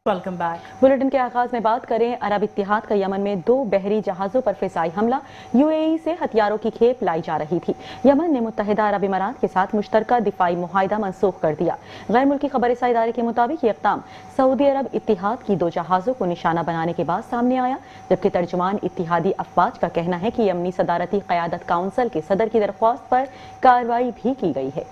Welcome back. Bulletin के आगाज में बात करें अरब इत्तेहाद का यमन में 2 बहरी जहाजों पर फिजाई हमला। यूएई से हथियारों की खेप लाई जा रही थी। यमन ने मुत्तहिदा अरब इमारात के साथ मुश्तरका दिफाई मुआहिदा मनसूख कर दिया। गैर मुल्की खबरसां इदारे के मुताबिक ये इक़दाम सऊदी अरब इत्तेहाद की 2 जहाजों को निशाना बनाने के बाद सामने आया, जबकि तर्जुमान इत्तेहादी अफवाज का कहना है कि यमनी सदारती क़यादत काउंसिल के सदर की दरख्वास्त पर कार्रवाई भी की गई है।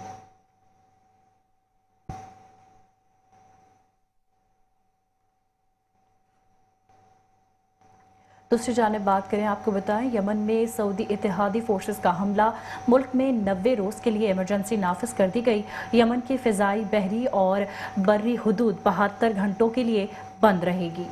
दूसरी जानिब बात करें, आपको बताएं यमन में सऊदी इत्तेहादी फोर्सेस का हमला, मुल्क में 90 रोज़ के लिए इमरजेंसी नाफिज कर दी गई। यमन की फ़िज़ाई, बहरी और बर्री हुदूद 72 घंटों के लिए बंद रहेगी।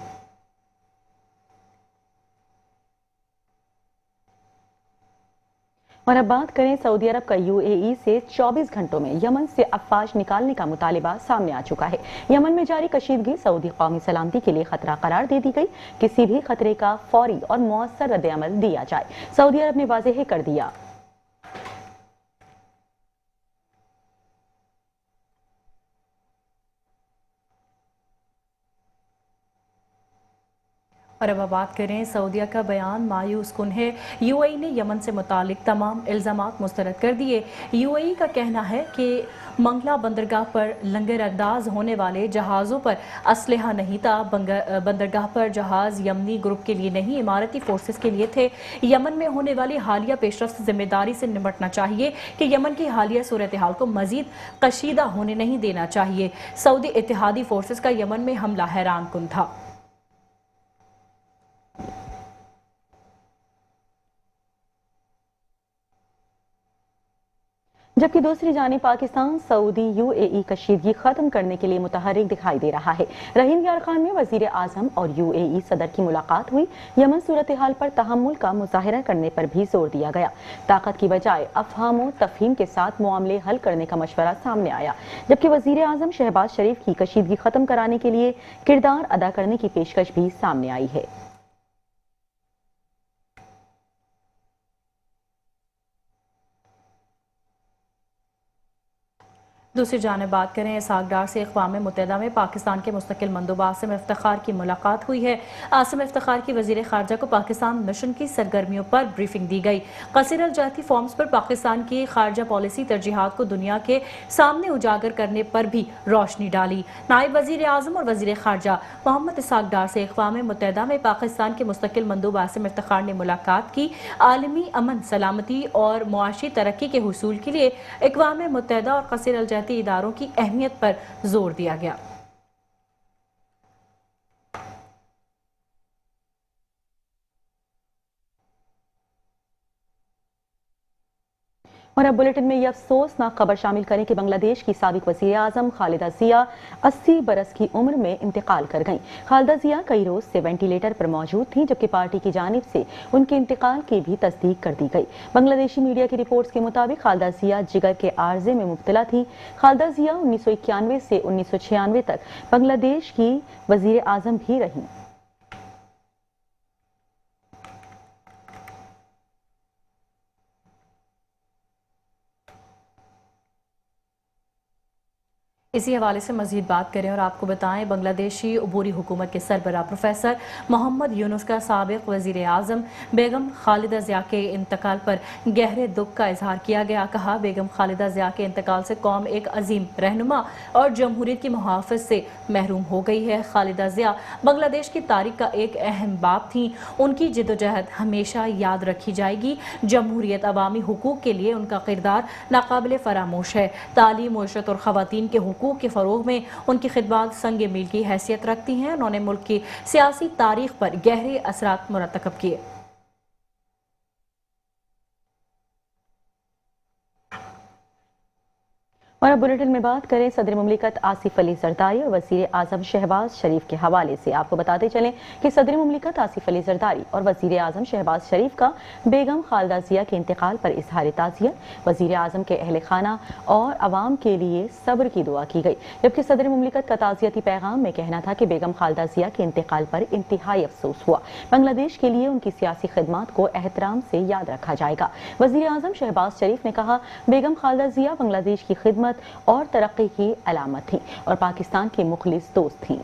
और अब बात करें सऊदी अरब का यूएई से 24 घंटों में यमन से अफवाज निकालने का मुतालिबा सामने आ चुका है। यमन में जारी कशीदगी सऊदी कौमी सलामती के लिए खतरा करार दे दी गई। किसी भी खतरे का फौरी और मौसर रद्द-ए-अमल दिया जाए, सऊदी अरब ने वाज़ेह कर दिया। और अब बात करें सऊदीया का बयान मायूस कुन है। यूएई ने यमन से मुतालिक तमाम इल्ज़ामात मुस्तरद कर दिए। यूएई का कहना है कि मंगला बंदरगाह पर लंगर अंदाज होने वाले जहाज़ों पर असलहा नहीं था। बंदरगाह पर जहाज़ यमनी ग्रुप के लिए नहीं, इमारती फोर्सेस के लिए थे। यमन में होने वाली हालिया पेशरफ से जिम्मेदारी से निपटना चाहिए कि यमन की हालिया सूरत हाल को मजीद कशीदा होने नहीं देना चाहिए। सऊदी इत्तेहादी फोर्सेस का यमन में हमला हैरान कुन था। जबकि दूसरी जानिब पाकिस्तान सऊदी यूएई कशीदगी खत्म करने के लिए मुतहरिक दिखाई दे रहा है। रहीम यार खान में वजीर आजम और यूएई सदर की मुलाकात हुई। यमन सूरत हाल पर तहम्मुल का मुजाहिरा करने पर भी जोर दिया गया। ताकत की बजाय अफहाम व तफहीम के साथ मामले हल करने का मशवरा सामने आया, जबकि वजीर आजम शहबाज शरीफ की कशीदगी खत्म कराने के लिए किरदार अदा करने की पेशकश भी सामने आई है। दूसरी जानिब बात करें इसहाक डार से अक़वाम मुत्तहिदा में पाकिस्तान के मुस्तकिल मंदूब आसिम इफ्तिखार की मुलाकात हुई है। आसिम इफ्तिखार की वज़ीर ख़ारजा को पाकिस्तान मिशन की सरगर्मियों पर ब्रीफिंग दी गई। क़सीर अल-जाती फॉर्म्स पर पाकिस्तान की ख़ारजा पॉलिसी तरजीहात को दुनिया के सामने उजागर करने पर भी रोशनी डाली। नायब वज़ीर आज़म और वज़ीर ख़ारजा मोहम्मद इसहाक डार से अक़वाम मुत्तहिदा में पाकिस्तान के मुस्तकिल मंदूब आसिम इफ्तिखार ने मुलाकात की। आलमी अमन, सलामती और मुआशी तरक्की के हुसूल के लिए अक़वाम मुत्तहिदा और क़सीर अल-जाती इदारों की अहमियत पर जोर दिया गया। और अब बुलेटिन में यह अफसोसनाक खबर शामिल करें कि बांग्लादेश की साबिक वज़ीर आज़म खालिदा जिया 80 बरस की उम्र में इंतकाल कर गईं। खालिदा जिया कई रोज से वेंटिलेटर पर मौजूद थीं, जबकि पार्टी की जानिब से उनके इंतकाल की भी तस्दीक कर दी गई। बांग्लादेशी मीडिया की रिपोर्ट्स के मुताबिक खालिदा जिया जिगर के आर्जे में मुब्तला थी। खालिदा जिया 1991 से 1996 तक बांग्लादेश की वज़ीर आज़म भी रहीं। इसी हवाले से मजीद बात करें और आपको बताएं, बांग्लादेशी अबूरी हुकूमत के सरबराह प्रोफेसर मोहम्मद यूनुस का साबिक वज़ीर आज़म बेगम खालिदा ज़िया के इंतकाल पर गहरे दुख का इजहार किया गया। कहा, बेगम खालिदा ज़िया के इंतकाल से कौम एक अजीम रहनुमा और जमहूरियत की मुहाफ़िज़ से महरूम हो गई है। खालिदा ज़िया बांग्लादेश की तारीख का एक अहम बाब थी। उनकी जिद्दोजहद हमेशा याद रखी जाएगी। जमहूरियत, अवामी हुकूक के लिए उनका किरदार नाकाबिल फरामोश है। तालीम, मुआशरत और ख़वातीन के हुकूक के फ़रोग़ में उनकी खिदमत संग मील की हैसियत रखती हैं। उन्होंने मुल्क की सियासी तारीख पर गहरे असरात मुरतकब किए। और अब बुलेटिन में बात करें सदर मुमलिकत आसिफ अली जरदारी और वज़ीर आज़म शहबाज शरीफ के हवाले से। आपको बताते चलें कि सदर मुमलिकत आसिफ अली जरदारी और वज़ीर आज़म शहबाज शरीफ का बेगम खालिदा ज़िया के इंतकाल पर इजहार ताज़ियत वज़ीर आज़म के अहल खाना और अवाम के लिए सब्र की दुआ की गई, जबकि सदर मुमलिकत का ताज़ियती पैगाम में कहना था कि बेगम खालिदा ज़िया के इंतकाल पर इंतहाई अफसोस हुआ। बांग्लादेश के लिए उनकी सियासी खिदमत को एहतराम से याद रखा जाएगा। वज़ीर आज़म शहबाज शरीफ ने कहा, बेगम खालिदा ज़िया बांग्लादेश की खिदमत और तरक्की की अलामत थी और पाकिस्तान के मुखलिस दोस्त थीं।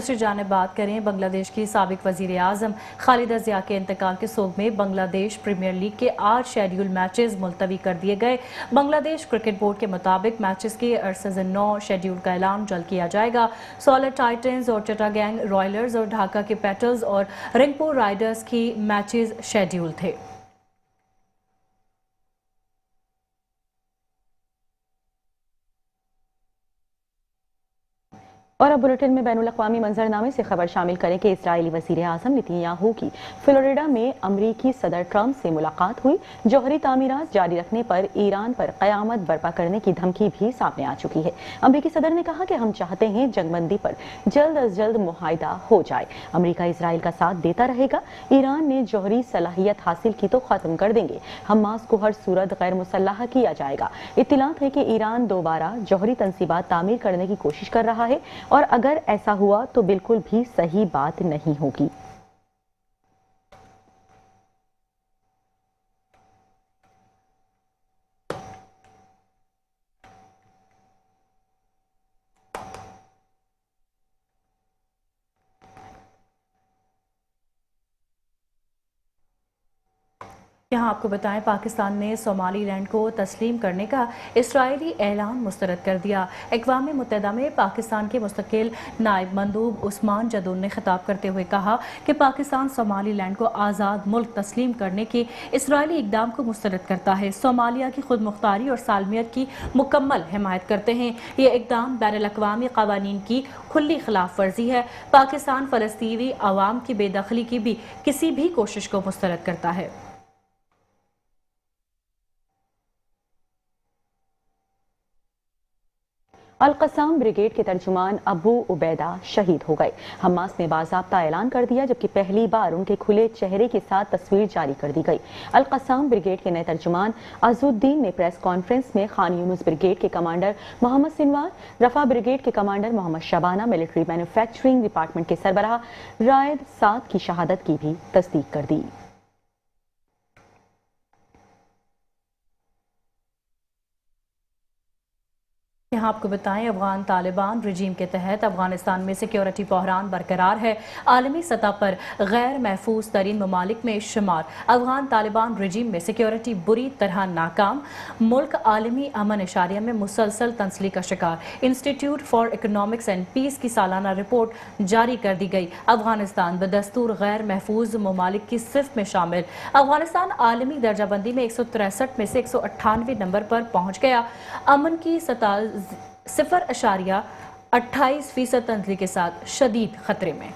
दूसरी जानब बात करें बंगला देश की साबिक वजीर आजम खालिदा जिया के इंतकाल के सोग में बांग्लादेश प्रीमियर लीग के 8 शेड्यूल मैचेस मुलतवी कर दिए गए। बांग्लादेश क्रिकेट बोर्ड के मुताबिक मैचेस के सीजन 9 शेड्यूल का ऐलान जल्द किया जाएगा। सोलर टाइटन्स और चिटागंग रॉयलर्स और ढाका के पेटल्स और रिंगपुर राइडर्स की मैचेस शेड्यूल थे। और अब बुलेटिन में बैनुल अक़वामी मंजरनामे से खबर शामिल करें कि इस्राएली वज़ीर आज़म नेतन्याहू की फ्लोरिडा में अमरीकी सदर ट्रंप से मुलाकात हुई। जौहरी तामीरात जारी रखने पर ईरान पर क़यामत बर्पा करने की धमकी भी सामने आ चुकी है। अमरीकी सदर ने कहा कि हम चाहते हैं जंगबंदी पर जल्द अज जल्द मुआहिदा हो जाए। अमरीका इसराइल का साथ देता रहेगा। ईरान ने जौहरी सलाहियत हासिल की तो ख़त्म कर देंगे। हमास को हर सूरत गैर मुसल्लह किया जाएगा। इत्तलात है कि ईरान दोबारा जौहरी तंसीबात तामीर करने की कोशिश कर रहा है और अगर ऐसा हुआ तो बिल्कुल भी सही बात नहीं होगी। यहाँ आपको बताएं पाकिस्तान ने सोमालीलैंड को तस्लीम करने का इसराइली ऐलान मुस्तरद कर दिया। अक़वाम मुत्तहिदा में पाकिस्तान के मुस्तकिल नायब मंदूब उस्मान जदून ने खिताब करते हुए कहा कि पाकिस्तान सोमालीलैंड को आज़ाद मुल्क तस्लीम करने के इसराइली इक़दाम को मुस्तरद करता है। सोमालिया की खुद मुख्तारी और सालमियत की मुकम्मल हिमायत करते हैं। ये इक़दाम बैनुल-अक़वामी क़वानीन की खुली खिलाफ वर्जी है। पाकिस्तान फ़लस्तीनी अवाम की बेदखली की भी किसी भी कोशिश को मुस्तरद करता है। अल-क़स्साम ब्रिगेड के तर्जुमान अबू उबैदा शहीद हो गए। हमास ने बाज़ाब्ता ऐलान कर दिया, जबकि पहली बार उनके खुले चेहरे के साथ तस्वीर जारी कर दी गई। अल-क़स्साम ब्रिगेड के नए तर्जुमान अज़ुद्दीन ने प्रेस कॉन्फ्रेंस में खान यूनुस ब्रिगेड के commander Mohammed Sinwar, Rafah brigade के commander Mohammed Shabana, military manufacturing department के सरबराह रायद साद की शहादत की भी तस्दीक कर दी। यहाँ आपको बताएं अफगान तालिबान रजीम के तहत अफगानिस्तान में सिक्योरिटी बहरान बरकरार है। आलमी सतह पर गैर महफूज तरीन ममालिक में शुमार अफगान तालिबान रजीम में सिक्योरिटी बुरी तरह नाकाम। मुल्क आलमी अमन इशारिया में मुसलसल तंसली का शिकार। Institute for Economics and Peace की सालाना रिपोर्ट जारी कर दी गई। अफगानिस्तान बदस्तूर गैर महफूज ममालिक की सिर्फ में शामिल। अफगानिस्तान आलमी दर्जाबंदी में 163 में से 198 नंबर पर पहुंच गया। अमन की सतह 0.28% तंजली के साथ शदीद खतरे में।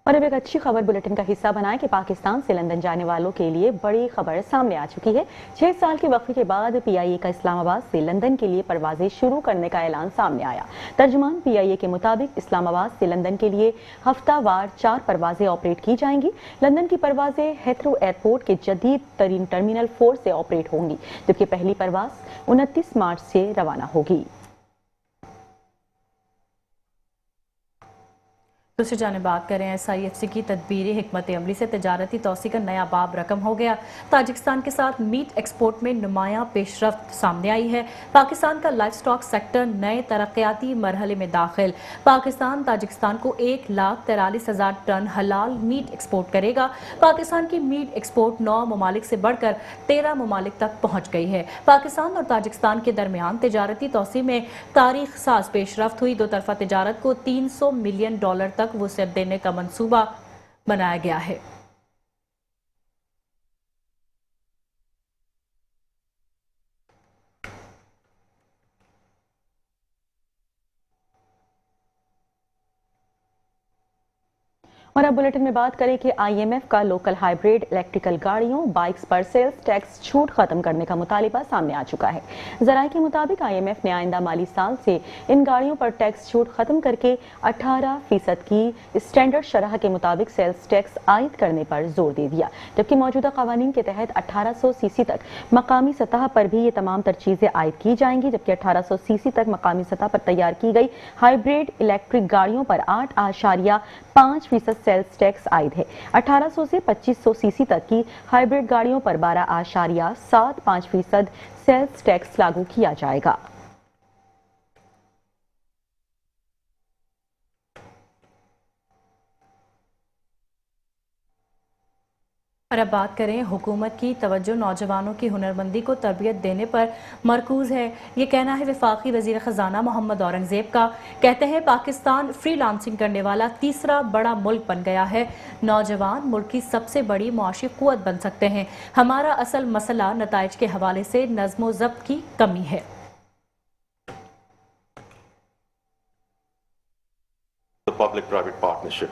और अब एक अच्छी खबर बुलेटिन का हिस्सा बनाएं कि पाकिस्तान से लंदन जाने वालों के लिए बड़ी खबर सामने आ चुकी है। 6 साल के वक्फे के बाद PIA का इस्लामाबाद से लंदन के लिए परवाजें शुरू करने का ऐलान सामने आया। तर्जुमान PIA के मुताबिक इस्लामाबाद से लंदन के लिए हफ्तावार 4 परवाजें ऑपरेट की जाएंगी। लंदन की परवाजें हेथरो एयरपोर्ट के जदीद तरीन टर्मिनल 4 से ऑपरेट होंगी, जबकि पहली परवाज 29 मार्च से रवाना होगी। दूसरी जानिब बात करें SIFC की तदबीरी हिकमत अमली से तजारती तौसी का नया बाब रकम हो गया। ताजिकिस्तान के साथ मीट एक्सपोर्ट में नुमायां पेशरफ्त सामने आई है। पाकिस्तान का लाइफ स्टॉक सेक्टर नए तरक्याती मरहले में दाखिल। पाकिस्तान ताजिकिस्तान को 1,43,000 टन हलाल मीट एक्सपोर्ट करेगा। पाकिस्तान की मीट एक्सपोर्ट 9 ममालिक से बढ़कर 13 ममालिक तक पहुँच गई है। पाकिस्तान और ताजिकिस्तान के दरमियान तजारती तौसी में तारीख साज पेशरफ्त हुई। 2 तरफा तजारत को $300 मिलियन तक वुसअत देने का मंसूबा बनाया गया है। और अब बुलेटिन में बात करें कि IMF का लोकल हाइब्रिड इलेक्ट्रिकल गाड़ियों बाइक्स पर सेल्स टैक्स छूट खत्म करने का मुतालिबा सामने आ चुका है। जराये के मुताबिक IMF ने आइंदा माली साल से इन गाड़ियों पर टैक्स छूट खत्म करके 18% की स्टैंडर्ड शरह के मुताबिक सेल्स टैक्स आयद करने पर जोर दे दिया, जबकि मौजूदा कवानीन के तहत 1800 सीसी तक मकामी सतह पर भी ये तमाम तर चीजें आयद की जाएंगी, जबकि 1800 सीसी तक मकामी सतह पर तैयार की गई हाइब्रिड इलेक्ट्रिक गाड़ियों पर 5% सेल्स टैक्स आयद है। 1800 से 2500 सीसी तक की हाइब्रिड गाड़ियों पर 12.75% सेल्स टैक्स लागू किया जाएगा। और अब बात करें, हुकूमत की तवज्जो नौजवानों की हुनरमंदी को तरबियत देने पर मरकूज है। ये कहना है वफाकी वज़ीर ख़ज़ाना मोहम्मद औरंगज़ेब का। कहते हैं पाकिस्तान फ्रीलांसिंग करने वाला तीसरा बड़ा मुल्क बन गया है। नौजवान मुल्क की सबसे बड़ी मुआशी क़ुव्वत बन सकते हैं। हमारा असल मसला नताइज के हवाले से नज़्म ज़ब्त की कमी है। The public-private partnership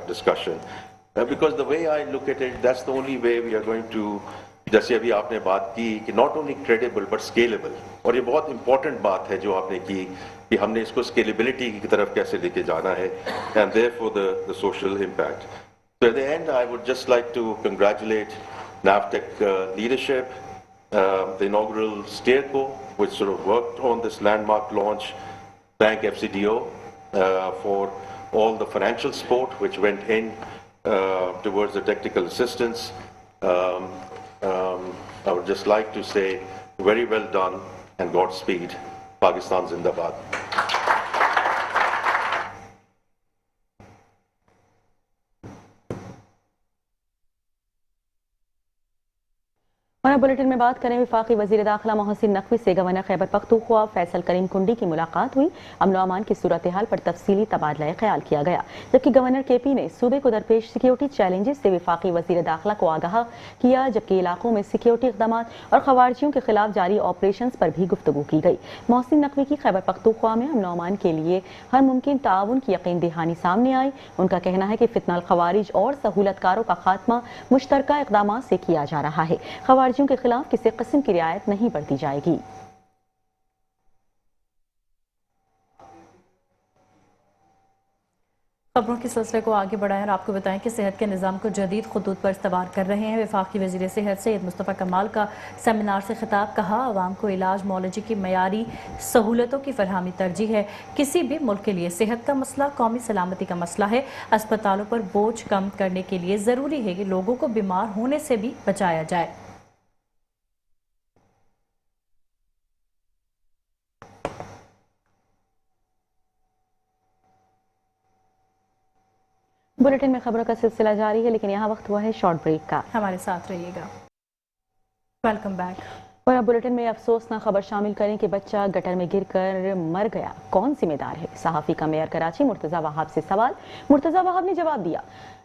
discussion. Because the way I look at it, that's the only way we are going to, जैसे अभी आपने बात की कि not only credible but scalable, और ये बहुत important बात है जो आपने की कि हमने इसको scalability की तरफ कैसे लेके जाना है, and therefore the social impact. So at the end, I would just like to congratulate NAVTEC leadership, the inaugural Steerco, which sort of worked on this landmark launch, thank FCDO for all the financial support which went in towards the technical assistance. I would just like to say very well done and Godspeed. Pakistan Zindabad. और अब bulletin में बात करें, वफाकी वज़ीर दाखिला मोहसिन नकवी से governor Khyber Pakhtunkhwa Faisal करीम कुंडी की मुलाकात हुई। अमन व अमान की सूरत हाल पर तफसीली तबादला ख्याल किया गया, जबकि गवर्नर KP ने सूबे को दरपेश सिक्योरिटी चैलेंजेस से वफाकी वज़ीर दाखिला को आगाह किया, जबकि इलाकों में सिक्योरिटी इक़दाम और खवारिजियों के खिलाफ जारी ऑपरेशन पर भी गुफ्तगू की गई। मोहसिन नकवी की खैबर पख्तूनख्वा में अमन व अमान के लिए हर मुमकिन ताउन की यकीन दहानी सामने आई। उनका कहना है कि फितनल खवारिज और सहूलतकारों का खात्मा मुश्तरका इक़दाम से किया जा रहा है। खवारिजियों के खिलाफ किसी किस्म की रियायत नहीं बरती जाएगी। खबरों के सिलसिले को आगे बढ़ाएं और आपको बताएं कि सेहत के निज़ाम को जदीद खतूत पर इस्तवार कर रहे हैं। वफाकी वज़ीर सेहत सैयद मुस्तफ़ा कमाल का सेमिनार से खिताब। कहा, आवाम को इलाज मौलजी की मयारी सहूलतों की फरहमी तरजीह है। किसी भी मुल्क के लिए सेहत का मसला कौमी सलामती का मसला है। अस्पतालों पर बोझ कम करने के लिए ज़रूरी है कि लोगों को बीमार होने से भी बचाया जाए। बुलेटिन में खबरों का सिलसिला जारी है, लेकिन यहाँ वक्त हुआ है शॉर्ट ब्रेक का। हमारे साथ रहिएगा। Welcome back. और अब बुलेटिन में अफसोसनाक खबर शामिल करें कि बच्चा गटर में गिरकर मर गया, कौन जिम्मेदार है? सहाफ़ी का मेयर कराची मुर्तज़ा वहाब से सवाल। मुर्तज़ा वहाब ने जवाब दिया,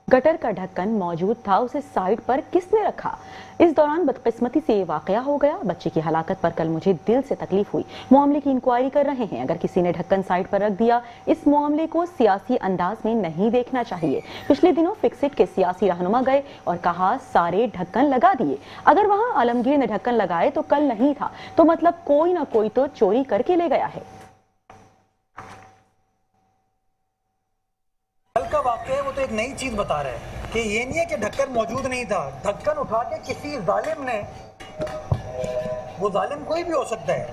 गटर का ढक्कन मौजूद था, उसे साइड पर किसने रखा? इस दौरान बदकिस्मती से ये वाकया हो गया। बच्चे की हलाकत पर कल मुझे दिल से तकलीफ हुई। मामले की इंक्वायरी कर रहे हैं। अगर किसी ने ढक्कन साइड पर रख दिया, इस मामले को सियासी अंदाज में नहीं देखना चाहिए। पिछले दिनों फिक्सिट के सियासी रहनुमा गए और कहा सारे ढक्कन लगा दिए। अगर वहां आलमगीर ने ढक्कन लगाए तो कल नहीं था, तो मतलब कोई ना कोई तो चोरी करके ले गया है। कल का वाकया है, वो तो एक नई चीज बता रहे हैं कि ये नहीं है कि ढक्कन मौजूद नहीं था। ढक्कन उठा के किसी जालिम ने, वो जालिम कोई भी हो सकता है,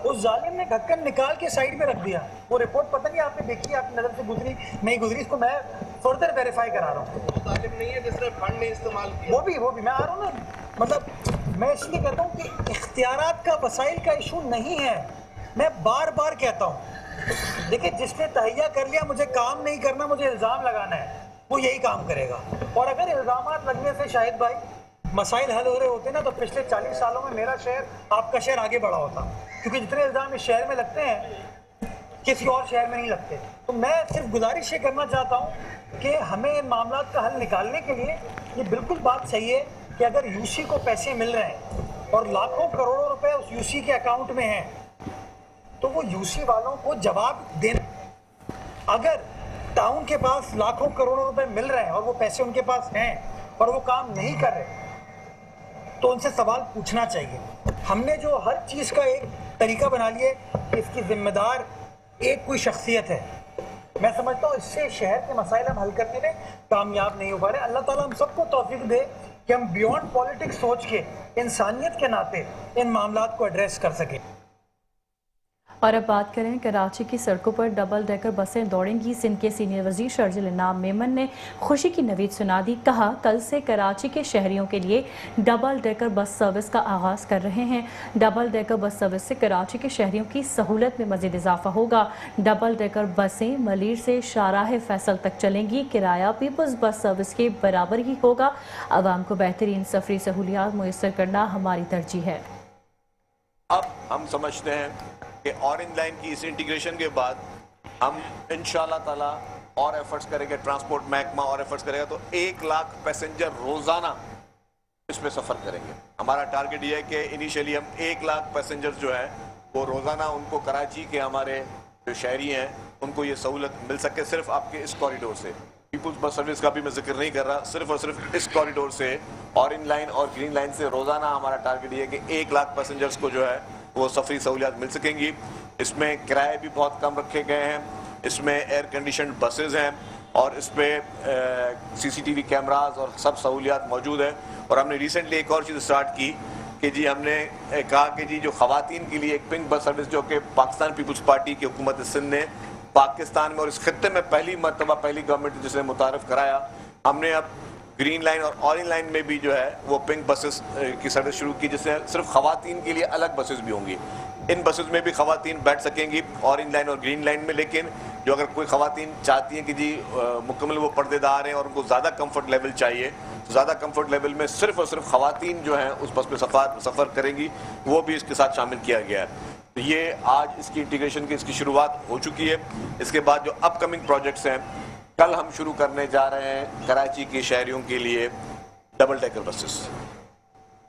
उस जालिम ने ढक्कन निकाल के साइड में रख दिया। वो रिपोर्ट पता नहीं आपने देखी, आपकी नजर से गुजरी नहीं गुजरी, इसको मैं फर्दर वेरीफाई करा रहा हूँ। जालिम नहीं है जिसने फंड में इस्तेमाल किया, वो भी मैं आ रहा हूँ ना, मतलब मैं इसलिए कहता हूँ कि इख्तियारात का वसाइल का इशू नहीं है। मैं बार बार कहता हूँ, देखिए जिसने तहैया कर लिया मुझे काम नहीं करना, मुझे इल्ज़ाम लगाना है, वो यही काम करेगा। और अगर इल्ज़ामात लगने से शाहिद भाई मसाइल हल हो रहे होते ना, तो पिछले 40 सालों में मेरा शहर आपका शहर आगे बढ़ा होता, क्योंकि जितने इल्ज़ाम इस शहर में लगते हैं किसी और शहर में नहीं लगते। तो मैं सिर्फ गुजारिश ये करना चाहता हूँ कि हमें इन मामला का हल निकालने के लिए, ये बिल्कुल बात सही है कि अगर यूसी को पैसे मिल रहे हैं और लाखों करोड़ों रुपए उस यूसी के अकाउंट में हैं, तो वो यूसी वालों को जवाब देना। अगर टाउन के पास लाखों करोड़ों रुपए मिल रहे हैं और वो पैसे उनके पास हैं और वो काम नहीं कर रहे, तो उनसे सवाल पूछना चाहिए। हमने जो हर चीज़ का एक तरीका बना लिया, इसकी जिम्मेदार एक कोई शख्सियत है। मैं समझता हूँ इससे शहर के मसाइल हम हल करने में कामयाब नहीं हो पा रहे। अल्लाह ताला हम सबको तौफीक दे कि हम बियॉन्ड पॉलिटिक्स सोच के इंसानियत के नाते इन मामलात को एड्रेस कर सकें। और अब बात करें कराची की सड़कों पर डबल डेकर बसें दौड़ेंगी। सिंध के सीनियर वजीर शर्जिल इनाम मेमन ने खुशी की नवीद सुना दी। कहा, कल से कराची के शहरियों के लिए डबल डेकर बस सर्विस का आगाज कर रहे हैं। डबल डेकर बस सर्विस से कराची के शहरियों की सहूलत में मजीद इजाफा होगा। डबल डेकर बसें मलीर से शाहराह फैसल तक चलेंगी। किराया पीपल्स बस सर्विस के बराबर ही होगा। आवाम को बेहतरीन सफरी सहूलियात मुयस्सर करना हमारी तरजीह है। अब हम समझते हैं कि ऑरेंज लाइन की इस इंटीग्रेशन के बाद हम इंशाल्लाह ताला और एफर्ट्स करेंगे, ट्रांसपोर्ट महकमा और एफर्ट्स करेगा तो 1 लाख पैसेंजर रोजाना इसमें सफर करेंगे। हमारा टारगेट ये है कि इनिशियली हम 1 लाख पैसेंजर जो है वो रोजाना उनको कराची के हमारे जो शहरी हैं उनको ये सहूलत मिल सके सिर्फ आपके इस कॉरिडोर से। पीपुल्स बस सर्विस का भी मैं जिक्र नहीं कर रहा, सिर्फ और सिर्फ इस कॉरिडोर से ऑरेंज लाइन और ग्रीन लाइन से रोजाना हमारा टारगेट ये है कि 1 लाख पैसेंजर्स को जो है वो सफरी सहूलियात मिल सकेंगी। इसमें किराए भी बहुत कम रखे गए हैं, इसमें एयर कंडीशन बसेज हैं और इस पर CCTV कैमराज और सब सहूलियात मौजूद है। और हमने रिसेंटली एक और चीज़ स्टार्ट की कि जी हमने कहा कि जी जो ख़वातीन के लिए एक पिंक बस सर्विस जो कि पाकिस्तान पीपल्स पार्टी की हुकूमत सिंध ने पाकिस्तान में और इस खत्ते में पहली मरतबा पहली गवर्नमेंट जिसने मुतारफ़ कराया, हमने अब ग्रीन लाइन और ऑरेंज लाइन में भी जो है वो पिंक बसेस की सर्विस शुरू की, जिससे सिर्फ ख़वातीन के लिए अलग बसेस भी होंगी। इन बसेस में भी ख़वातीन बैठ सकेंगी ऑरेंज लाइन और ग्रीन लाइन में। लेकिन जो अगर कोई ख़वातीन चाहती हैं कि जी मुकम्मल वो पर्देदार हैं और उनको ज़्यादा कंफर्ट लेवल चाहिए, तो ज़्यादा कंफर्ट लेवल में सिर्फ और सिर्फ ख़वातीन जो हैं उस बस में सफ़र करेंगी, वो भी इसके साथ शामिल किया गया है। तो ये आज इसकी इंटीग्रेशन की इसकी शुरुआत हो चुकी है। इसके बाद जो अपकमिंग प्रोजेक्ट्स हैं, कल हम शुरू करने जा रहे हैं कराची के शहरियों के लिए डबल डेकर बसेस।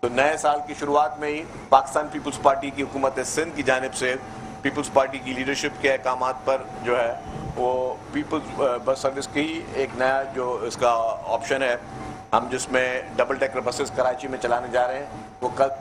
तो नए साल की शुरुआत में ही पाकिस्तान पीपल्स पार्टी की हुकूमत सिंध की जानिब से पीपल्स पार्टी की लीडरशिप के अहकामात पर जो है वो पीपल्स बस सर्विस की एक नया जो इसका ऑप्शन है हम जिसमें डबल डेकर बसेस कराची में चलाने जा रहे हैं, वो कल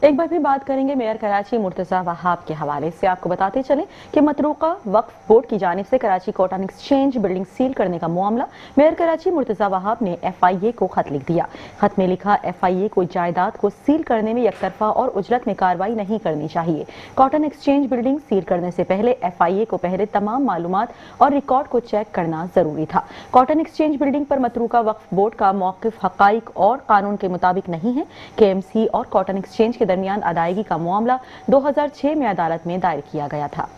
एक बार भी बात करेंगे मेयर कराची मुर्तज़ा वहाब के हवाले से। आपको बताते चलें कि मतरूका वक्फ बोर्ड की जानिब से Karachi cotton exchange building seal करने का मामला मेयर कराची मुर्तज़ा वहाब ने FIA को खत लिख दिया। खत में लिखा, FIA को जायदाद को सील करने में यकतरफा और उजलत में कार्रवाई नहीं करनी चाहिए। कॉटन एक्सचेंज बिल्डिंग सील करने से पहले FIA को पहले तमाम मालूमात और रिकॉर्ड को चेक करना जरूरी था। कॉटन एक्सचेंज बिल्डिंग पर मतरूका वक्फ बोर्ड का मौक़िफ़ हक़ाइक़ और कानून के मुताबिक नहीं है। KMC और कॉटन एक्सचेंज के दरमियान अदायगी का मामला 2006 में अदालत में दायर किया गया था।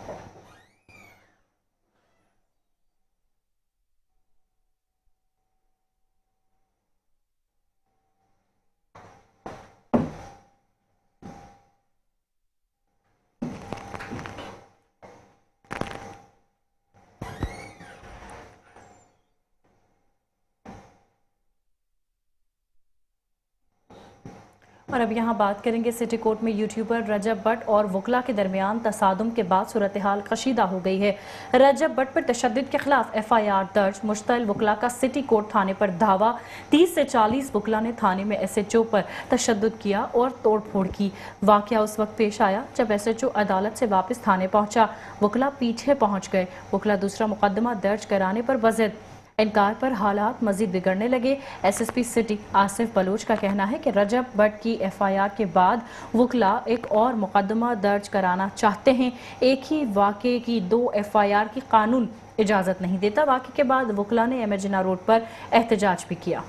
और अब यहाँ बात करेंगे सिटी कोर्ट में यूट्यूबर रजब भट्ट और वकला के दरमियान तसादुम के बाद सूरत हाल कशीदा हो गई है। रजब भट्ट पर तशद्दुद के खिलाफ FIR दर्ज, मुश्तल वकला का सिटी कोर्ट थाने पर धावा। 30 से 40 वकला ने थाने में SHO पर तशद्दुद किया और तोड़ फोड़ की। वाकया उस वक्त पेश आया जब SHO अदालत से वापस थाने पहुंचा, वकला पीछे पहुंच गए। वकला दूसरा मुकदमा दर्ज कराने पर वज़द इनकार पर हालात मजीद बिगड़ने लगे। SSP सिटी आसिफ बलोच का कहना है कि रजब भट्ट की FIR के बाद वकला एक और मुकदमा दर्ज कराना चाहते हैं। एक ही वाक़े की 2 FIR की कानून इजाज़त नहीं देता। वाक़े के बाद वकला ने एमजिना रोड पर एहतजाज भी किया।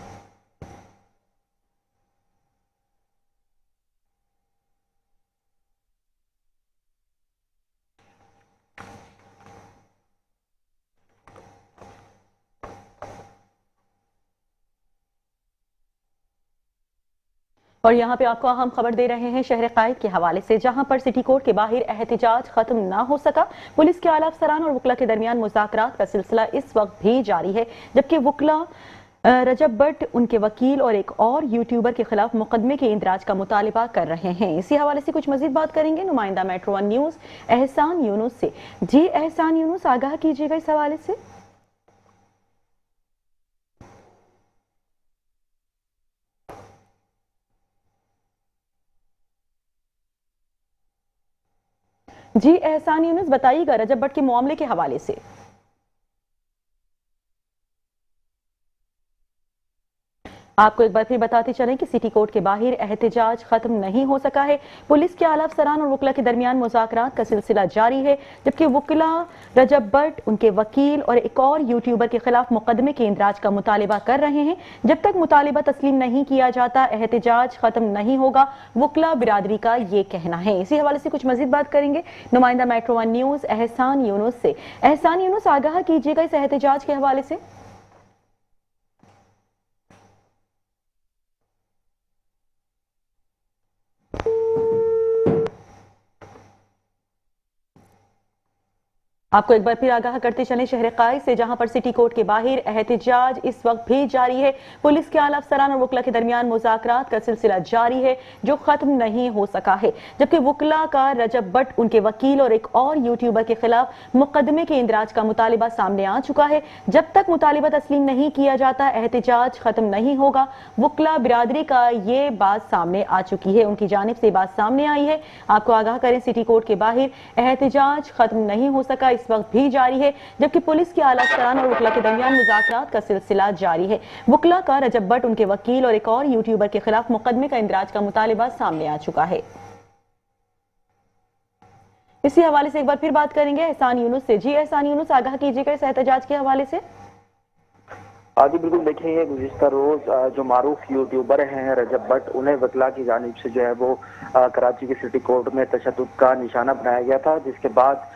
और यहाँ पे आपको अहम खबर दे रहे हैं शहर कायद के हवाले से, जहाँ पर सिटी कोर्ट के बाहर एहतजाज खत्म ना हो सका। पुलिस के आला अफसरान और वकला के दरमियान मुज़ाकरात का सिलसिला इस वक्त भी जारी है, जबकि वकला रजब भट्ट, उनके वकील और एक और यूट्यूबर के खिलाफ मुकदमे के इंदराज का मुतालबा कर रहे हैं। इसी हवाले से कुछ मजीद बात करेंगे नुमाइंदा मेट्रो 1 न्यूज़ एहसान यूनुस से। जी एहसान यूनुस, आगाह कीजिएगा इस हवाले से। जी एहसान यूनुस, बताइएगा रजब भट्ट के मामले के हवाले से। आपको एक बार फिर बताते चलें कि सिटी कोर्ट के बाहर एहतजाज खत्म नहीं हो सका है। पुलिस के आला अफसरान और वकला के दरमियान मुज़ाकरात का सिलसिला जारी है, जबकि वकला रजब भट्ट, उनके वकील और एक और यूट्यूबर के खिलाफ मुकदमे के इंदराज का मुतालिबा कर रहे हैं। जब तक मुतालिबा तस्लीम नहीं किया जाता एहतजाज खत्म नहीं होगा, वकला बिरादरी का ये कहना है। इसी हवाले से कुछ मजीद बात करेंगे नुमाइंदा मेट्रो वन न्यूज़ एहसान यूनुस से। एहसान यूनुस, आगाह कीजिएगा इस एहतजाज के हवाले से। आपको एक बार फिर आगाह करते चलें शहर कायद से, जहां पर सिटी कोर्ट के बाहर एहतजाज इस वक्त भी जारी है। पुलिस के आला अफसरान और वकला के दरमियान मुज़ाकरात का सिलसिला जारी है जो खत्म नहीं हो सका है, जबकि वकला का रजब भट्ट, उनके वकील और एक और यूट्यूबर के खिलाफ मुकदमे के इंदराज का मुतालिबा सामने आ चुका है। जब तक मुतालिबा तस्लीम नहीं किया जाता एहतजाज खत्म नहीं होगा। वकला बिरादरी का ये बात सामने आ चुकी है, उनकी जानिब से बात सामने आई है। आपको आगाह करें, सिटी कोर्ट के बाहर एहतजाज खत्म नहीं हो सका इस वक्त भी जारी है, जबकि पुलिस के आला अफसरान और वकला के दरमियान मुज़ाकरात का सिलसिला जारी है। वकला का रजब भट्ट, उनके वकील और एक और यूट्यूबर के खिलाफ मुकदमे का इंदराज का मुतालिबा सामने आ चुका है। इसी हवाले से एक बार फिर बात करेंगे एहसान यूनुस से। जी एहसान यूनुस, आगाह कीजिएगा इस एहतजाज के हवाले से। जी बिल्कुल, देखिए गुज़िश्ता रोज जो मारूफ यूट्यूबर हैं रजब भट्ट, उन्हें वकला की जानिब से जो है वो कराची के सिटी कोर्ट में तशद्दुद का निशाना बनाया गया था, जिसके बाद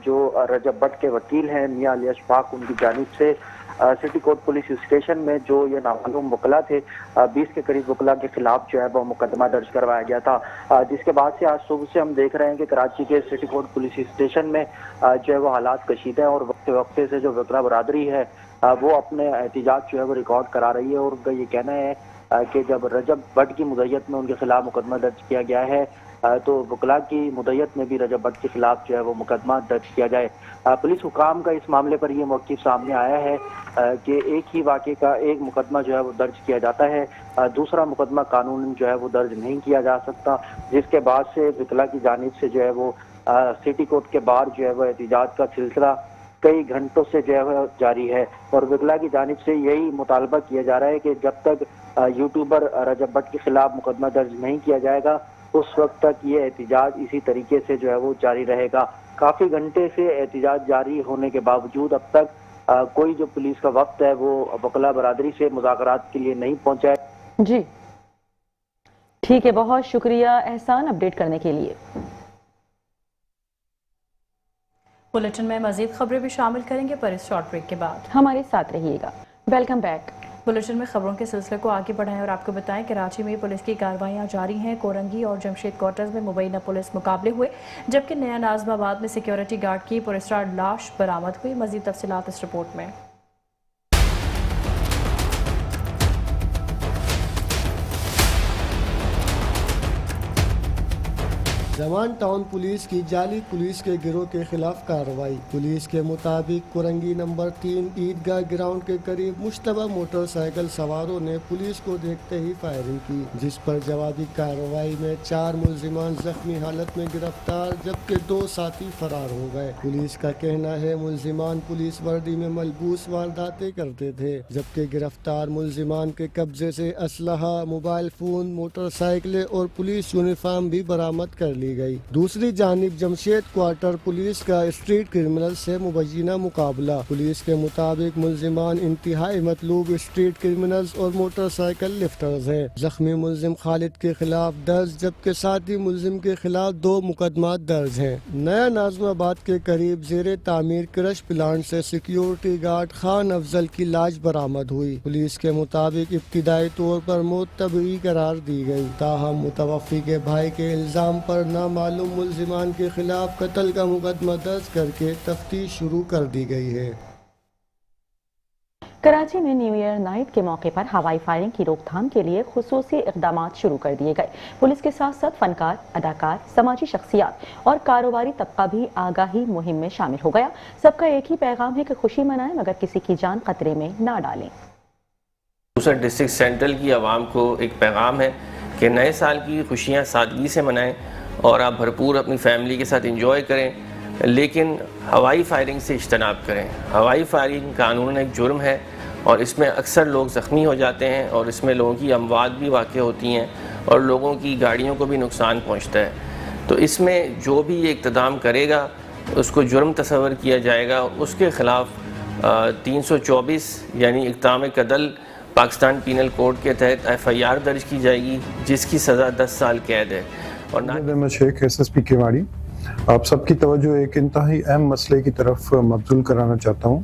जो रजब भट्ट के वकील हैं मियां अली अशफाक, उनकी जानिब से सिटी कोर्ट पुलिस स्टेशन में जो ये नामालूम वकला थे 20 के करीब वकला के खिलाफ जो है वो मुकदमा दर्ज करवाया गया था, जिसके बाद से आज सुबह से हम देख रहे हैं कि कराची के सिटी कोर्ट पुलिस स्टेशन में जो है वो हालात कशीद हैं और वक्ते वक्ते से जो वकला बरादरी है वो अपने एहतजाज जो है वो रिकॉर्ड करा रही है। और उनका ये कहना है कि जब रजब भट्ट की मुद्दत में उनके खिलाफ मुकदमा दर्ज किया गया है तो वकला की मुद्दत में भी रजब भट्ट के खिलाफ जो है वो मुकदमा दर्ज किया जाए। पुलिस हुकाम का इस मामले पर यह मौक़िफ़ सामने आया है कि एक ही वाक़े का एक मुकदमा जो है वो दर्ज किया जाता है, दूसरा मुकदमा कानूनन जो है वो दर्ज नहीं किया जा सकता, जिसके बाद से वकला की जानिब से जो है वो सिटी कोर्ट के बाहर जो है वो एहतजाज का सिलसिला कई घंटों से जो है वो जारी है। और वकला की जानिब से यही मुतालबा किया जा रहा है कि जब तक यूट्यूबर रजब भट्ट के खिलाफ मुकदमा दर्ज नहीं किया जाएगा उस वक्त तक ये एहतजाज इसी तरीके से जो है वो जारी रहेगा। काफ़ी घंटे से एहतजाज जारी होने के बावजूद अब तक कोई जो पुलिस का वक्त है वो वकला बरादरी से मुज़ाकरात के लिए नहीं पहुंचा है। जी ठीक है, बहुत शुक्रिया एहसान अपडेट करने के लिए। बुलेटिन में मजीद खबरें भी शामिल करेंगे पर इस शॉर्ट ब्रेक के बाद। हमारे साथ रहिएगा। Welcome back. बुलेटिन में खबरों के सिलसिले को आगे बढ़ाएं और आपको बताएं कराची में पुलिस की कार्रवाइयां जारी हैं। कोरंगी और जमशेद क्वार्टर्स में मुबैना पुलिस मुकाबले हुए, जबकि नया नाज़माबाद में सिक्योरिटी गार्ड की पुरस्कार लाश बरामद हुई। मजीद तफसीलात इस रिपोर्ट में। जवान टाउन पुलिस की जाली पुलिस के गिरोह के खिलाफ कार्रवाई। पुलिस के मुताबिक कोरंगी नंबर 3 ईदगाह ग्राउंड के करीब मुश्तबा मोटरसाइकिल सवारों ने पुलिस को देखते ही फायरिंग की, जिस पर जवाबी कार्रवाई में 4 मुल्जिमान जख्मी हालत में गिरफ्तार, जबकि 2 साथी फरार हो गए। पुलिस का कहना है मुल्जिमान पुलिस वर्दी में मलबूस वारदातें करते थे, जबकि गिरफ्तार मुल्जिमान के कब्जे से असलहा, मोबाइल फोन, मोटरसाइकिलें और पुलिस यूनिफॉर्म भी बरामद कर ली गई। दूसरी जानिब जमशेद क्वार्टर पुलिस का स्ट्रीट क्रिमिनल से मुबैना मुकाबला। पुलिस के मुताबिक मुल्जिमान इंतहाई मतलूब स्ट्रीट क्रिमिनल्स और मोटरसाइकिल लिफ्टर्स हैं। जख्मी मुल्जिम खालिद के खिलाफ दर्ज, जबकि साथी मुल्जिम के खिलाफ 2 मुकदमा दर्ज हैं। नया नाज़माबाद के करीब जेरे तामीर क्रश प्लांट से सिक्योरिटी गार्ड खान अफजल की लाश बरामद हुई। पुलिस के मुताबिक इब्तिदाई तौर पर मौत तबई करार दी गई, ताहम मुतवफ़ी के भाई के इल्जाम पर नामालूम मुल्जिमान के खिलाफ कत्ल का मुकदमा दर्ज करके तफ्तीश शुरू कर दी गई है। कराची में न्यू ईयर नाइट के मौके पर हवाई फायरिंग की रोकथाम के लिए खुसूसी इक़दामात शुरू कर दिए गए। पुलिस के साथ साथ फनकार, अदाकार, समाजी शख्सियात और कारोबारी तबका भी आगाही मुहिम में शामिल हो गया। सबका एक ही पैगाम है कि खुशी मनाएं मगर किसी की जान खतरे में ना डालें। दूसरा डिस्ट्रिक्ट सेंट्रल की आवाम को एक पैगाम है कि नए साल की खुशियाँ सादगी से मनाएं और आप भरपूर अपनी फैमिली के साथ एंजॉय करें, लेकिन हवाई फायरिंग से इज्तनाब करें। हवाई फायरिंग कानूनन एक जुर्म है اور اس میں اکثر لوگ زخمی ہو جاتے ہیں اور اس میں لوگوں کی اموات بھی واقع ہوتی ہیں اور لوگوں کی گاڑیوں کو بھی نقصان پہنچتا ہے. تو اس میں جو بھی یہ اقتدام کرے گا اس کو جرم تصور کیا جائے گا. اس کے خلاف 324 یعنی اقدام قتل پاکستان پینل کوڈ کے تحت FIR درج کی جائے گی جس کی سزا 10 سال قید ہے. اور احمد شیخ SSP کیواڑی، آپ سب کی توجہ ایک انتہائی اہم مسئلے کی طرف مبذول کرانا چاہتا ہوں.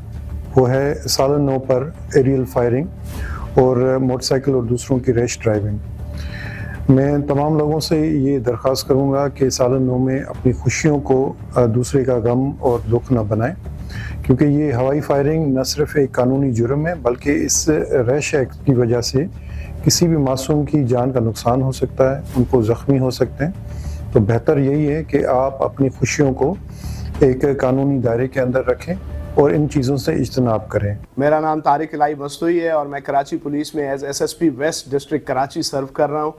وہ ہے سالن 9 پر ایریل فائرنگ اور موٹر سائیکل اور دوسروں کی ریش ڈرائیونگ. میں تمام لوگوں سے یہ درخواست کروں گا کہ سالن 9 میں اپنی خوشیوں کو دوسرے کا غم اور دکھ نہ بنائیں، کیونکہ یہ ہوائی فائرنگ نہ صرف ایک قانونی جرم ہے بلکہ اس ریش ایکٹ کی وجہ سے کسی بھی معصوم کی جان کا نقصان ہو سکتا ہے، ان کو زخمی ہو سکتے ہیں. تو بہتر یہی ہے کہ آپ اپنی خوشیوں کو ایک قانونی دائرے کے اندر رکھیں اور ان چیزوں سے اجتناب کریں. میرا نام طارق الہی مستوئی ہے اور میں کراچی پولیس میں as SSP west district Karachi serve کر رہا ہوں.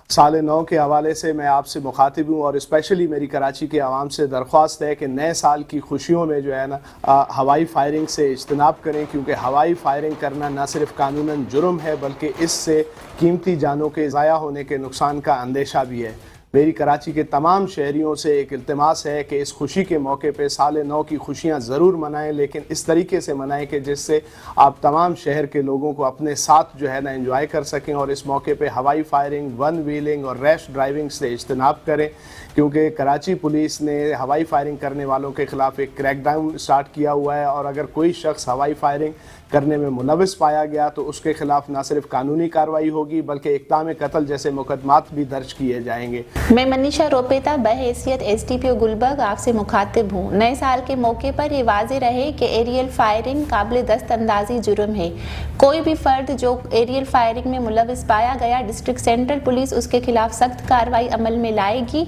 سال 9 کے حوالے سے میں آپ سے مخاطب ہوں اور اسپیشلی میری کراچی کے عوام سے درخواست ہے کہ نئے سال کی خوشیوں میں جو ہے نا ہوائی فائرنگ سے اجتناب کریں، کیونکہ ہوائی فائرنگ کرنا نہ صرف قانوناً جرم ہے بلکہ اس سے قیمتی جانوں کے ضائع ہونے کے نقصان کا اندیشہ بھی ہے. میری کراچی کے تمام شہریوں سے ایک التماس ہے کہ اس خوشی کے موقع پہ سال 9 کی خوشیاں ضرور منائیں، لیکن اس طریقے سے منائیں کہ جس سے آپ تمام شہر کے لوگوں کو اپنے ساتھ جو ہے نا انجوائے کر سکیں. اور اس موقع پہ ہوائی فائرنگ، ون ویلنگ اور ریش ڈرائیونگ سے اجتناب کریں، کیونکہ کراچی پولیس نے ہوائی فائرنگ کرنے والوں کے خلاف ایک کریک ڈاؤن سٹارٹ کیا ہوا ہے اور اگر کوئی شخص ہوائی فائرنگ کرنے میں ملوث پایا گیا تو اس کے خلاف نہ صرف قانونی کارروائی ہوگی بلکہ اقدام قتل جیسے مقدمات بھی درج کیے جائیں گے. میں منیشا روپیتا بحیثیت SDPO گلبرگ آپ سے مخاطب ہوں. نئے سال کے موقع پر یہ واضح رہے کہ ایریل فائرنگ قابل دست اندازی جرم ہے. کوئی بھی فرد جو ایریل فائرنگ میں ملوث پایا گیا ڈسٹرکٹ سینٹرل پولیس اس کے خلاف سخت کارروائی عمل میں لائے گی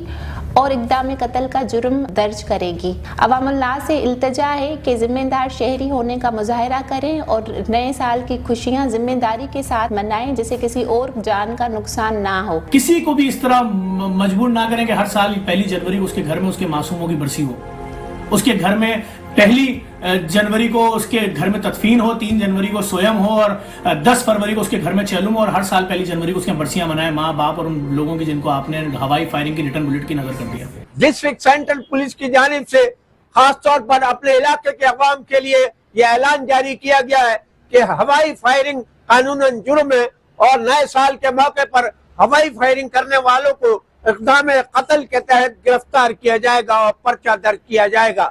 اور اقدام قتل کا جرم درج کرے گی. عوام اللہ سے التجا ہے کہ ذمہ دار شہری ہونے کا مظاہرہ کریں اور نئے سال کی خوشیاں ذمہ داری کے ساتھ منائیں جسے کسی اور جان کا نقصان نہ ہو. کسی کو بھی اس طرح مجبور نہ کریں کہ ہر سال 1 جنوری کو اس کے گھر میں اس کے معصوموں کی برسی ہو، اس کے گھر میں 1 جنوری کو اس کے گھر میں تدفین ہو، 3 جنوری کو سویم ہو اور 10 فروری کو اس کے گھر میں چیلم ہو اور ہر سال 1 جنوری کو اس کے برسیاں منائیں ماں باپ اور ان لوگوں کی جن کو آپ نے ہوائی فائرنگ کی ریٹرن بلٹ کی نظر کر دیا. ڈسٹرکٹ سینٹرل پولیس کی جانب سے خاص طور پر اپنے علاقے کے عوام کے لیے یہ اعلان جاری کیا گیا ہے کہ ہوائی فائرنگ قانوناً جرم ہے اور نئے سال کے موقع پر ہوائی فائرنگ کرنے والوں کو اقدام قتل کے تحت گرفتار کیا جائے گا اور پرچہ درج کیا جائے گا.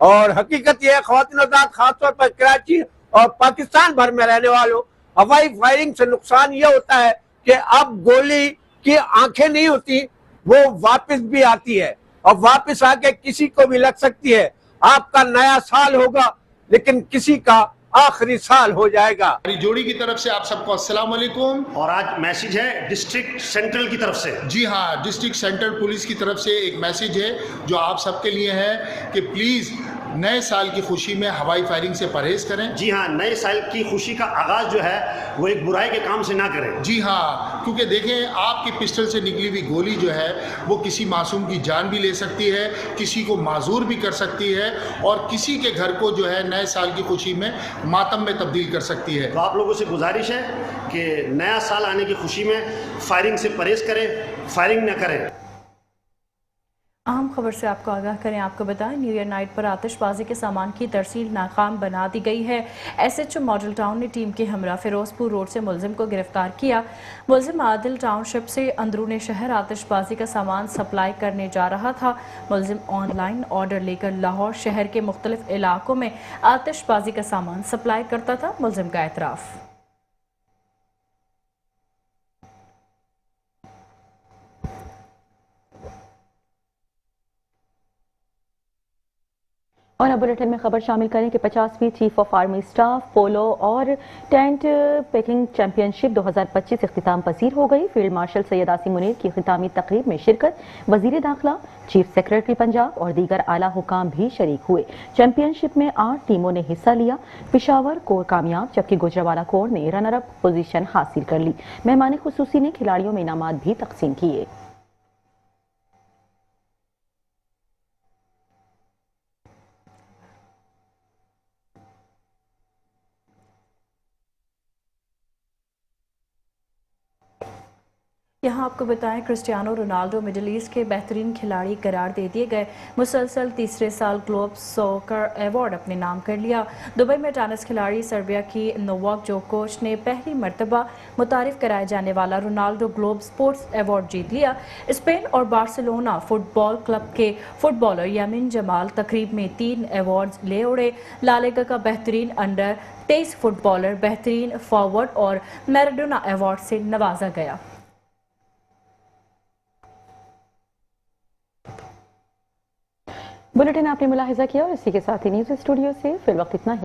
اور حقیقت یہ خواتین و حضرات خاص طور پر کراچی اور پاکستان بھر میں رہنے والوں، ہوائی فائرنگ سے نقصان یہ ہوتا ہے کہ اب گولی کی آنکھیں نہیں ہوتی، وہ واپس بھی آتی ہے اور واپس آ کے کسی کو بھی لگ سکتی ہے. آپ کا نیا سال ہوگا لیکن کسی کا آخری سال ہو جائے گا. جوڑی کی طرف سے آپ سب کو السلام علیکم. اور آج میسیج ہے ڈسٹرکٹ سینٹرل کی طرف سے. جی ہاں، ڈسٹرکٹ سینٹرل پولیس کی طرف سے ایک میسیج ہے جو آپ سب کے لیے ہے کہ پلیز نئے سال کی خوشی میں ہوائی فائرنگ سے پرہیز کریں. جی ہاں، نئے سال کی خوشی کا آغاز جو ہے وہ ایک برائی کے کام سے نہ کریں. جی ہاں، کیونکہ دیکھیں آپ کی پسٹل سے نکلی ہوئی گولی جو ہے وہ کسی معصوم کی جان بھی لے سکتی ہے، کسی کو معذور بھی کر سکتی ہے اور کسی کے گھر کو جو ہے نئے سال کی خوشی میں ماتم میں تبدیل کر سکتی ہے. تو آپ لوگوں سے گزارش ہے کہ نیا سال آنے کی خوشی میں فائرنگ سے پرہیز کریں، فائرنگ نہ کریں. اہم خبر سے آپ کو آگاہ کریں، آپ کو بتائیں نیو ایئر نائٹ پر آتش بازی کے سامان کی ترسیل ناکام بنا دی گئی ہے. SHO ماڈل ٹاؤن نے ٹیم کے ہمراہ فیروز پور روڈ سے ملزم کو گرفتار کیا. ملزم عادل ٹاؤن شپ سے اندرون شہر آتش بازی کا سامان سپلائی کرنے جا رہا تھا. ملزم آن لائن آرڈر لے کر لاہور شہر کے مختلف علاقوں میں آتش بازی کا سامان سپلائی کرتا تھا. ملزم کا اعتراف. اور اب بلیٹن میں خبر شامل کریں کہ 50ویں chief of army staff polo اور ٹینٹ پیکنگ چیمپئن شپ 2025 اختتام پذیر ہو گئی. فیلڈ مارشل سید عاصم منیر کی اختتامی تقریب میں شرکت وزیر داخلہ، چیف سیکرٹری پنجاب اور دیگر اعلیٰ حکام بھی شریک ہوئے. چیمپئن شپ میں 8 ٹیموں نے حصہ لیا. پشاور کور کامیاب جبکہ گوجرانوالہ کور نے رنر اپ پوزیشن حاصل کر لی. مہمان خصوصی نے کھلاڑیوں میں انعامات بھی تقسیم کیے. यहाँ आपको बताएं, क्रिस्टियानो रोनाल्डो मिडिल ईस्ट के बेहतरीन खिलाड़ी करार दे दिए गए। मुसलसल तीसरे साल ग्लोब सॉकर अवार्ड अपने नाम कर लिया। दुबई में टेनिस खिलाड़ी सर्बिया की नोवाक जोकोविच ने पहली मर्तबा मुतारिफ कराए जाने वाला रोनाल्डो ग्लोब स्पोर्ट्स अवार्ड जीत लिया। स्पेन और बार्सिलोना फुटबॉल क्लब के फुटबॉलर यामिन जमाल तकरीब में 3 अवार्ड्स ले उड़े। ला लीगा का बेहतरीन अंडर 23 फुटबॉलर, बेहतरीन फॉरवर्ड और मैराडोना अवार्ड से नवाजा गया। बुलेटिन आपने मुलाहिजा किया और इसी के साथ ही न्यूज़ स्टूडियो से फिर वक्त इतना ही।